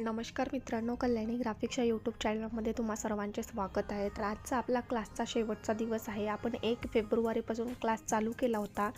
नमस्कार मित्रांनो, कल्याणी ग्राफिक्सच्या यूट्यूब चॅनलमध्ये तुम्हा सर्वांचे स्वागत आहे. तर आजचा आपला क्लासचा शेवटचा दिवस आहे. आपण 1 फेब्रुवारीपासून क्लास चालू केला होता.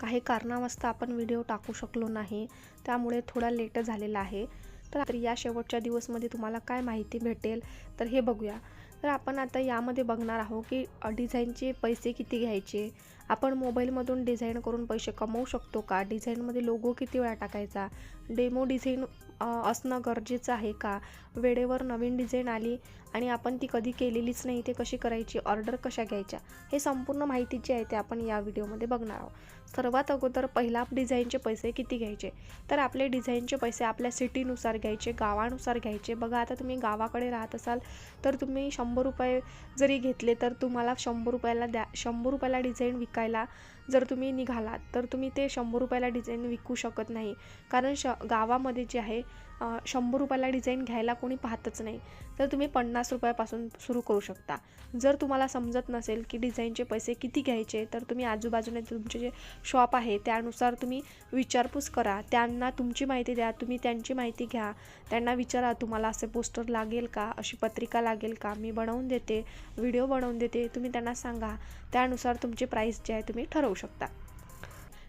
काही कारणावस्तव आपण व्हिडिओ टाकू शकलो नाही, त्यामुळे थोडा लेट झालेला आहे. तर या शेवटच्या दिवसमध्ये तुम्हाला काय माहिती भेटेल तर हे बघूया. तर आपण आता यामध्ये बघणार आहोत की डिझाईनचे पैसे किती घ्यायचे, आपण मोबाईलमधून डिझाईन करून पैसे कमवू शकतो का, डिझाईनमध्ये लोगो किती वेळा टाकायचा, डेमो डिझाईन असणं गरजेचं आहे का, वेळेवर नवीन डिझाईन आली आणि आपण ती कधी केलेलीच नाही ते कशी करायची, ऑर्डर कशा घ्यायच्या, हे संपूर्ण माहिती जी आहे ते आपण या व्हिडिओमध्ये बघणार आहोत. सर्वात अगोदर पहिला डिझाईनचे पैसे किती घ्यायचे, तर आपले डिझाईनचे पैसे आपल्या सिटीनुसार घ्यायचे, गावानुसार घ्यायचे. बघा, आता तुम्ही गावाकडे राहत असाल तर तुम्ही 100 रुपये जरी घेतले तर तुम्हाला 100 रुपयाला 100 रुपयाला डिझाईन विकायला जर तुम्ही निघालात तर तुम्ही ते 100 रुपयाला डिझाईन विकू शकत नाही, कारण गावामध्ये जे आहे 100 रुपयाला डिझाईन घ्यायला कोणी पाहतच नाही. तर तुम्ही 50 रुपयापासून सुरू करू शकता. जर तुम्हाला समजत नसेल की डिझाईनचे पैसे किती घ्यायचे तर तुम्ही आजूबाजूने तुमचे जे शॉप आहे त्यानुसार तुम्ही विचारपूस करा, त्यांना तुमची माहिती द्या, तुम्ही त्यांची माहिती घ्या, त्यांना विचारा तुम्हाला असे पोस्टर लागेल का, अशी पत्रिका लागेल का, मी बनवून देते, व्हिडिओ बनवून देते, तुम्ही त्यांना सांगा. त्यानुसार तुमची प्राईस जे आहे तुम्ही ठरवू शकता.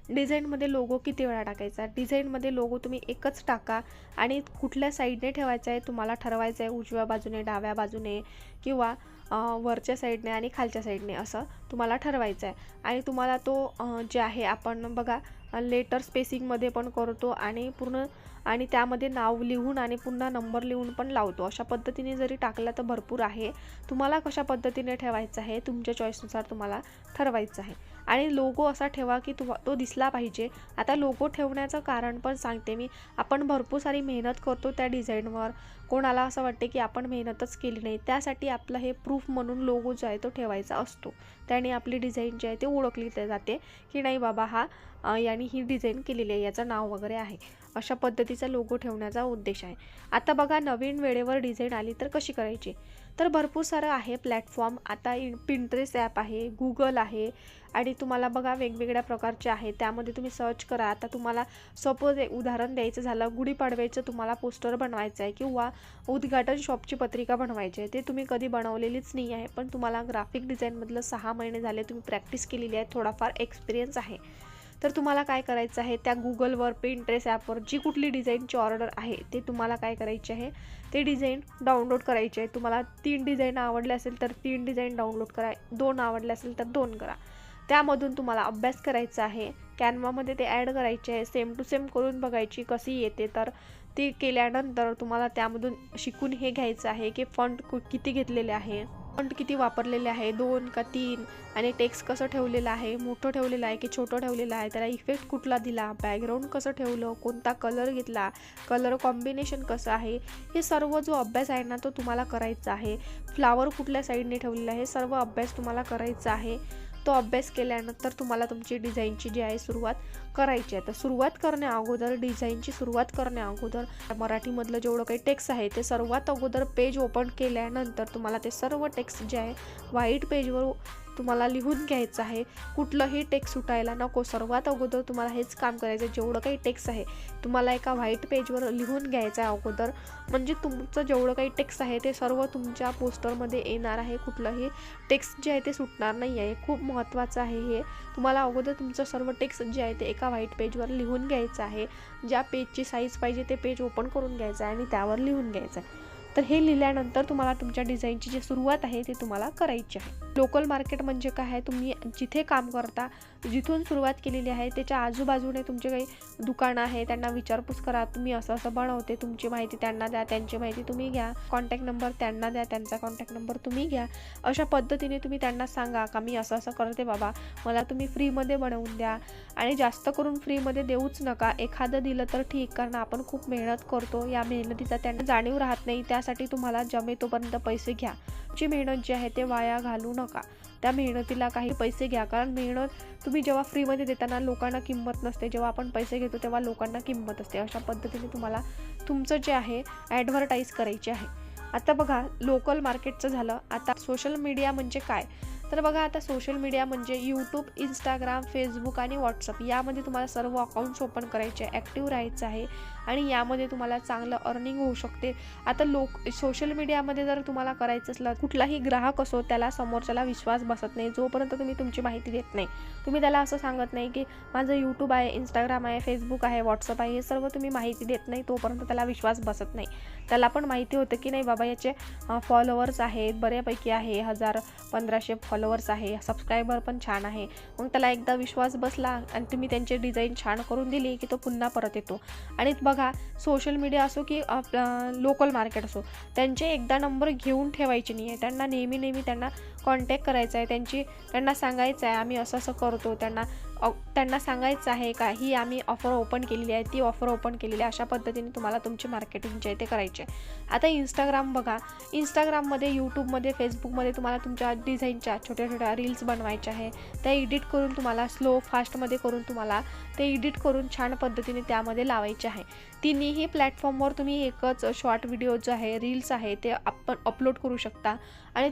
डिझाईनमध्ये लोगो किती वेळा टाकायचा, डिझाईनमध्ये लोगो तुम्ही एकच टाका आणि कुठल्या साईडने ठेवायचा आहे तुम्हाला ठरवायचं आहे, उजव्या बाजूने, डाव्या बाजूने किंवा वरच्या साईडने आणि खालच्या साईडने असं तुम्हाला ठरवायचं आहे. आणि तुम्हाला तो जे आहे आपण बघा लेटर स्पेसिंगमध्ये पण करतो आणि पूर्ण आणि त्यामध्ये नाव लिहून आणि पुन्हा नंबर लिहून पण लावतो. अशा पद्धतीने जरी टाकला तर भरपूर आहे. तुम्हाला कशा पद्धतीने ठेवायचं आहे तुमच्या चॉईसनुसार तुम्हाला ठरवायचं आहे. आणि लोगो असा ठेवा की तो दिसला पाहिजे. आता लोगो ठेवण्याचं कारण पण सांगते मी. आपण भरपूर सारी मेहनत करतो त्या डिझाईनवर, कोणाला असं वाटते की आपण मेहनतच केली नाही, त्यासाठी आपलं हे प्रूफ म्हणून लोगो जो आहे तो ठेवायचा असतो. त्याने आपली डिझाईन जी आहे ते ओळखली जाते की नाही बाबा हा याने ही डिझाईन केलेली आहे, याचं नाव वगैरे आहे. अशा पद्धतीचा लोगो ठेवण्याचा उद्देश आहे. आता बघा, नवीन वेळेवर डिझाईन आली तर कशी करायची, तर भरपूर सारं आहे प्लॅटफॉर्म. आता पिंटरेस्ट ॲप आहे, गुगल आहे आणि तुम्हाला बघा वेगवेगळ्या प्रकारचे आहे, त्यामध्ये तुम्ही सर्च करा. आता तुम्हाला सपोज उदाहरण द्यायचं झालं, गुढीपाडव्याचं तुम्हाला पोस्टर बनवायचं आहे किंवा उद्घाटन शॉपची पत्रिका बनवायची आहे, ते तुम्ही कधी बनवलेलीच नाही आहे, पण तुम्हाला ग्राफिक डिझाईनमधलं 6 महिने झाले तुम्ही प्रॅक्टिस केलेली आहे, थोडाफार एक्सपिरियन्स आहे. तर तुम्हाला काय करायचं आहे, त्या गुगलवर पिंटरेस्ट ॲपवर जी कुठली डिझाईनची ऑर्डर आहे ते तुम्हाला काय करायची आहे, ते डिझाईन डाउनलोड करायचे आहे. तुम्हाला 3 डिझाईन आवडले असेल तर 3 डिझाईन डाउनलोड करा, 2 आवडले असेल तर 2 करा. त्यामधून तुम्हाला अभ्यास करायचा आहे, कॅनवामध्ये ते ॲड करायचे आहे, सेम टू सेम करून बघायची कशी येते. तर ती केल्यानंतर तुम्हाला त्यामधून शिकून हे घ्यायचं आहे की फॉन्ट किती घेतलेले आहे, फॉन्ट किती वापरलेले आहे, 2 का 3, आणि टेक्स्ट कसं ठेवलेलं आहे, मोठं ठेवलेलं आहे की छोटं ठेवलेलं आहे, त्याला इफेक्ट कुठला दिला, बॅकग्राऊंड कसं ठेवलं, कोणता कलर घेतला, कलर कॉम्बिनेशन कसं आहे, हे सर्व जो अभ्यास आहे ना तो तुम्हाला करायचा आहे. फ्लावर कुठल्या साईडने ठेवलेला आहे, सर्व अभ्यास तुम्हाला करायचा आहे. तो अभ्यास केल्यानंतर तुम्हाला तुमची डिझाईनची जी आहे सुरुवात करायची आहे. तर सुरुवात करण्या अगोदर, डिझाईनची सुरुवात करण्या अगोदर मराठीमधलं जेवढं काही टेक्स्ट आहे ते सर्वात अगोदर पेज ओपन केल्यानंतर तुम्हाला ते सर्व टेक्स्ट जे आहे व्हाईट पेजवर तुम्हाला लिहून घ्यायचं आहे. कुठलंही टेक्स्ट सुटायला नको. सर्वात अगोदर तुम्हाला हेच काम करायचं आहे. जेवढं काही टेक्स्ट आहे तुम्हाला एका व्हाईट पेजवर लिहून घ्यायचं आहे अगोदर, म्हणजे तुमचं जेवढं काही टेक्स्ट आहे ते सर्व तुमच्या पोस्टरमध्ये येणार आहे. कुठलंही टेक्स्ट जे आहे ते सुटणार नाही आहे. खूप महत्त्वाचं आहे हे. तुम्हाला अगोदर तुमचं सर्व टेक्स्ट जे आहे ते एका व्हाईट पेजवर लिहून घ्यायचं आहे. ज्या पेजची साईज पाहिजे ते पेज ओपन करून घ्यायचं आहे आणि त्यावर लिहून घ्यायचं आहे. तर हे लिहिल्यानंतर तुम्हाला तुमच्या डिझाईनची जी सुरुवात आहे ती तुम्हाला करायची आहे. लोकल मार्केट म्हणजे काय आहे, तुम्ही जिथे काम करता, जिथून सुरुवात केलेली आहे त्याच्या आजूबाजूने तुमचे काही दुकानं आहे, त्यांना विचारपूस करा, तुम्ही असं असं बनवते, तुमची माहिती त्यांना द्या, त्यांची माहिती तुम्ही घ्या, कॉन्टॅक्ट नंबर त्यांना द्या, त्यांचा कॉन्टॅक्ट नंबर तुम्ही घ्या. अशा पद्धतीने तुम्ही त्यांना सांगा का मी असं असं करते बाबा, मला तुम्ही फ्रीमध्ये बनवून द्या. आणि जास्त करून फ्रीमध्ये देऊच नका, एखादं दिलं तर ठीक, कारण आपण खूप मेहनत करतो, या मेहनतीचा त्यांना जाणीव राहत नाही. त्यासाठी तुम्हाला जमे तोपर्यंत पैसे घ्या. तुमची मेहनत जी आहे ते वाया घालू नका, त्या मेहनतीला काही पैसे घ्या. कारण मेहनत तुम्ही जेव्हा फ्रीमध्ये देताना लोकांना किंमत नसते, जेव्हा आपण पैसे घेतो तेव्हा लोकांना किंमत असते. अशा पद्धतीने तुम्हाला तुमचं जे आहे ॲडव्हर्टाईज करायची आहे. आता बघा, लोकल मार्केटचं झालं. आता सोशल मीडिया म्हणजे काय, तर बघा आता सोशल मीडिया म्हणजे यूट्यूब, इंस्टाग्राम, फेसबुक आणि व्हॉट्सअप यामध्ये तुम्हाला सर्व अकाउंट्स ओपन करायचे आहे, ॲक्टिव्ह राहायचं आहे आणि यामध्ये तुम्हाला चांगलं अर्निंग होऊ शकते. आता सोशल मीडियामध्ये जर तुम्हाला करायचं असलं, कुठलाही ग्राहक असो त्याला समोरच्याला विश्वास बसत नाही जोपर्यंत तुम्ही तुमची माहिती देत नाही. तुम्ही त्याला असं सांगत नाही की माझं यूट्यूब आहे, इंस्टाग्राम आहे, फेसबुक आहे, व्हॉट्सअप आहे, हे सर्व तुम्ही माहिती देत नाही तोपर्यंत त्याला विश्वास बसत नाही. त्याला पण माहिती होतं की नाही बाबा याचे फॉलोअर्स आहेत, बऱ्यापैकी आहे, 1000-1500 फॉलोअर्स आहे, सबस्क्रायबर पण छान आहे. मग त्याला एकदा विश्वास बसला आणि तुम्ही त्यांची डिझाईन छान करून दिली की तो पुन्हा परत येतो. आणि बघा सोशल मीडिया असो की लोकल मार्केट असो, त्यांचे एकदा नंबर घेऊन ठेवायचे नाही आहे. त्यांना नेहमी त्यांना कॉन्टॅक्ट करायचा आहे, त्यांना सांगायचं आहे आम्ही असं असं करतो. त्यांना सांगायचं आहे का ही आम्ही ऑफर ओपन केलेली आहे, ती ऑफर ओपन केलेली आहे. अशा पद्धतीने तुम्हाला तुमची मार्केटिंग जे आहे ते करायचे आहे. आता इंस्टाग्राम बघा, इंस्टाग्राममध्ये, यूट्यूबमध्ये, फेसबुकमध्ये तुम्हाला तुमच्या डिझाईनच्या छोट्या रील्स बनवायच्या आहे. त्या एडिट करून तुम्हाला स्लो फास्टमध्ये करून तुम्हाला ते एडिट करून छान पद्धतीने त्यामध्ये लावायचे आहे. तिन्ही प्लॅटफॉर्मवर तुम्ही एकच शॉर्ट व्हिडिओ जो आहे, रील्स आहे ते आपण अपलोड करू शकता. आणि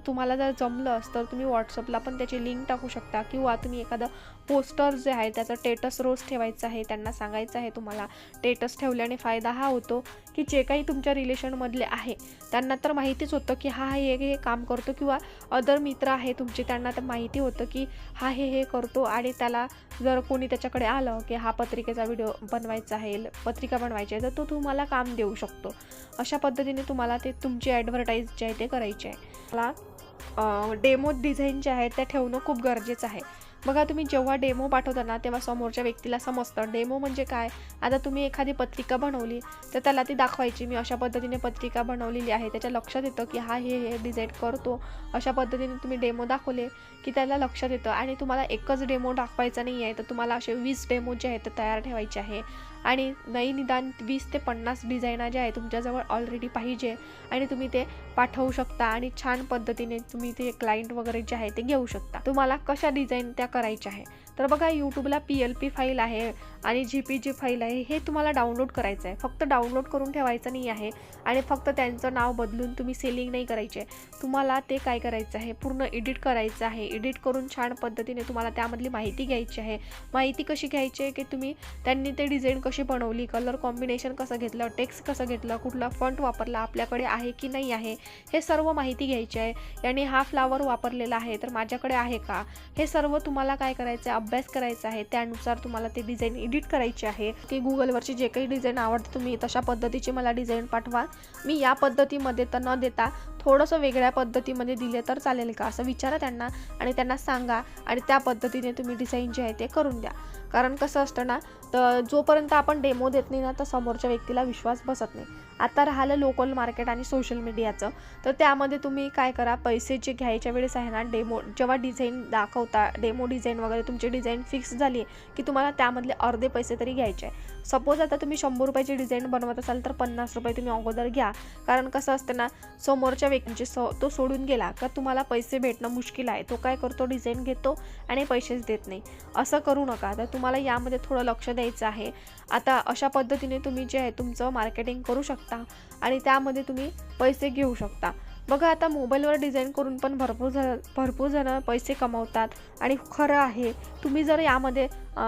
तुम्हाला जर जमलं तर तुम्ही व्हॉट्सअपला पण त्याची लिंक टाकू शकता किंवा तुम्ही एखादं पोस्टर जे आहे त्याचं स्टेटस रोज ठेवायचं आहे. त्यांना सांगायचं आहे तुम्हाला स्टेटस ठेवल्याने फायदा हा होतो की जे काही तुमच्या रिलेशनमधले आहे त्यांना तर माहितीच होतं की हा हे काम करतो किंवा अदर मित्र आहे तुमचे त्यांना तर माहिती होतं की हा हे करतो. आणि त्याला जर कोणी त्याच्याकडे आलं की हा पत्रिकेचा व्हिडिओ बनवायचा आहे, पत्रिका बनवायची आहे, तर तो तुम्हाला काम देऊ शकतो. अशा पद्धतीने तुम्हाला ते तुमची ॲडव्हर्टाईज जे आहे ते करायचे आहे. मला डेमो डिझाईन जे आहे त्या ठेवणं खूप गरजेचं आहे. बघा तुम्ही जेव्हा डेमो पाठवता ना तेव्हा समोरच्या व्यक्तीला समजतं डेमो म्हणजे काय. आता तुम्ही एखादी पत्रिका बनवली तर त्याला ती दाखवायची, मी अशा पद्धतीने पत्रिका बनवलेली आहे. त्याच्या लक्षात येतं की हा हे डिझाईन करतो. अशा पद्धतीने तुम्ही डेमो दाखवले की त्याला लक्षात येतं. आणि तुम्हाला एकच डेमो दाखवायचा नाही आहे तर तुम्हाला असे 20 डेमो जे आहेत ते तयार ठेवायचे आहे. आणि निदान 20 ते 50 डिझाईना जे आहे तुमच्याजवळ ऑलरेडी पाहिजे आणि तुम्ही ते पाठवू शकता आणि छान पद्धतीने तुम्ही ते क्लायंट वगैरे जे आहे ते घेऊ शकता. तुम्हाला कशा डिझाईन त्या करायच्या आहे तर बघा यूट्यूबला PLP फाईल आहे आणि GPG फाईल आहे, हे तुम्हाला डाउनलोड करायचं आहे. फक्त डाउनलोड करून ठेवायचं नाही आहे आणि फक्त त्यांचं नाव बदलून तुम्ही सेलिंग नाही करायचे. तुम्हाला ते काय करायचं आहे, पूर्ण एडिट करायचं आहे. एडिट करून छान पद्धतीने तुम्हाला त्यामधली माहिती घ्यायची आहे. माहिती कशी घ्यायची आहे की त्यांनी ते डिझाईन कशी बनवली, कलर कॉम्बिनेशन कसं घेतलं, टेक्स्ट कसं घेतलं, कुठला फॉन्ट वापरला, आपल्याकडे आहे की नाही आहे, हे सर्व माहिती घ्यायची आहे. याने हा फ्लावर वापरलेला आहे तर माझ्याकडे आहे का, हे सर्व तुम्हाला काय करायचं आहे, अभ्यास करायचा आहे. त्यानुसार तुम्हाला ते डिझाईन एडिट करायची आहे की गुगलवरची जे काही डिझाईन आवडते तुम्ही तशा पद्धतीची मला डिझाईन पाठवा. मी या पद्धतीमध्ये तर न देता थोडंसं वेगळ्या पद्धतीमध्ये दिले तर चालेल का, असं विचारा त्यांना आणि त्यांना सांगा आणि त्या पद्धतीने तुम्ही डिझाईन जे आहे ते करून द्या. कारण कसं असतं ना, तर जोपर्यंत आपण डेमो देत नाही ना तर समोरच्या व्यक्तीला विश्वास बसत नाही. आता राहिलं लोकल मार्केट आणि सोशल मीडियाचं, तर त्यामध्ये तुम्ही काय करा, पैसे जे घ्यायच्या वेळेस आहे ना, डेमो जेव्हा डिझाईन दाखवता, डेमो डिझाईन वगैरे तुमची डिझाईन फिक्स झाली की तुम्हाला त्यामधले अर्धे पैसे तरी घ्यायचे आहे. सपोज आता तुम्ही 100 रुपयाची डिझाईन बनवत असाल तर 50 रुपये तुम्ही अगोदर घ्या. कारण कसं असतं ना, समोरच्या व्यक्तीचे तो सोडून गेला का तुम्हाला पैसे भेटणं मुश्किल आहे. तो काय करतो, डिझाईन घेतो आणि पैसेच देत नाही. असं करू नका. तर तुम्हाला यामध्ये थोडं लक्ष द्यायचं आहे. आता अशा पद्धतीने तुम्ही जे आहे तुमचं मार्केटिंग करू शकता आणि त्यामध्ये तुम्ही पैसे घेऊ शकता. बघा आता मोबाईलवर डिझाईन करून पण भरपूर जण पैसे कमवतात आणि खरं आहे. तुम्ही जर यामध्ये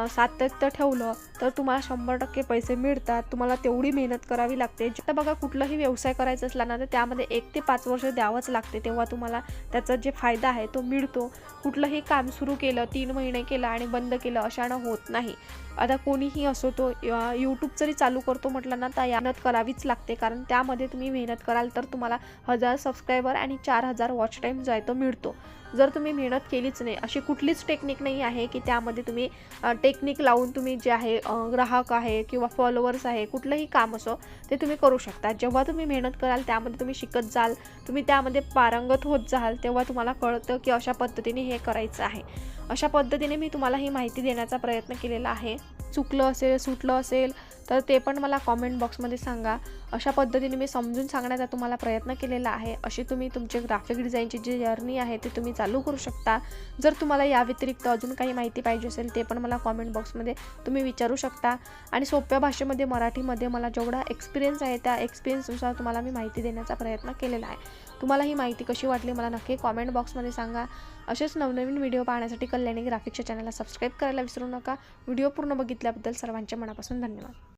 सातत्य ठेवलं तर तुम्हाला 100% पैसे मिळतात. तुम्हाला तेवढी मेहनत करावी लागते. आता बघा कुठलाही व्यवसाय करायचा असला ना तर त्यामध्ये 1 ते 5 वर्ष द्यावंच लागते, तेव्हा तुम्हाला त्याचा जे फायदा आहे तो मिळतो. कुठलंही काम सुरू केलं, 3 महिने केलं आणि बंद केलं अशानं होत नाही. आता कोणीही असो, तो यूट्यूब जरी चालू करतो म्हटलं ना तर मेहनत करावीच लागते. कारण त्यामध्ये तुम्ही मेहनत कराल तर तुम्हाला 1000 सबस्क्रायबर आणि 4000 वॉच टाईम जो आहे तो मिळतो. जर तुम्ही मेहनत केलीच नाही, अशी कुठलीच टेक्निक नाही आहे की त्यामध्ये तुम्ही टेक्निक लावून तुम्ही जे आहे ग्राहक आहे किंवा फॉलोअर्स आहे, कुठलंही काम असो ते तुम्ही करू शकता. जेव्हा तुम्ही मेहनत कराल त्यामध्ये तुम्ही शिकत जाल, तुम्ही त्यामध्ये पारंगत होत जाल, तेव्हा तुम्हाला कळतं की अशा पद्धतीने हे करायचं आहे. अशा पद्धतीने मी तुम्हाला ही माहिती देण्याचा प्रयत्न केलेला आहे. चुकलं असेल, सुटलं असेल तर ते पण मला कॉमेंट बॉक्समध्ये सांगा. अशा पद्धतीने मी समजून सांगण्याचा तुम्हाला प्रयत्न केलेला आहे. अशी तुम्ही तुमचे ग्राफिक डिझाईनची जी जर्नी आहे ती तुम्ही चालू करू शकता. जर तुम्हाला या व्यतिरिक्त अजून काही माहिती पाहिजे असेल ते पण मला कॉमेंट बॉक्समध्ये तुम्ही विचारू शकता. आणि सोप्या भाषेमध्ये, मराठीमध्ये मला जेवढा एक्सपिरियन्स आहे त्या एक्सपिरियन्सनुसार तुम्हाला मी माहिती देण्याचा प्रयत्न केलेला आहे. तुम्हाला ही माहिती कशी वाटली मला नक्की कॉमेंट बॉक्समध्ये सांगा. असेच नवनवीन व्हिडिओ पाहण्यासाठी कल्याणी ग्राफिक्सच्या चॅनलला सबस्क्राईब करायला विसरू नका. व्हिडिओ पूर्ण बघितल्याबद्दल सर्वांचे मनापासून धन्यवाद.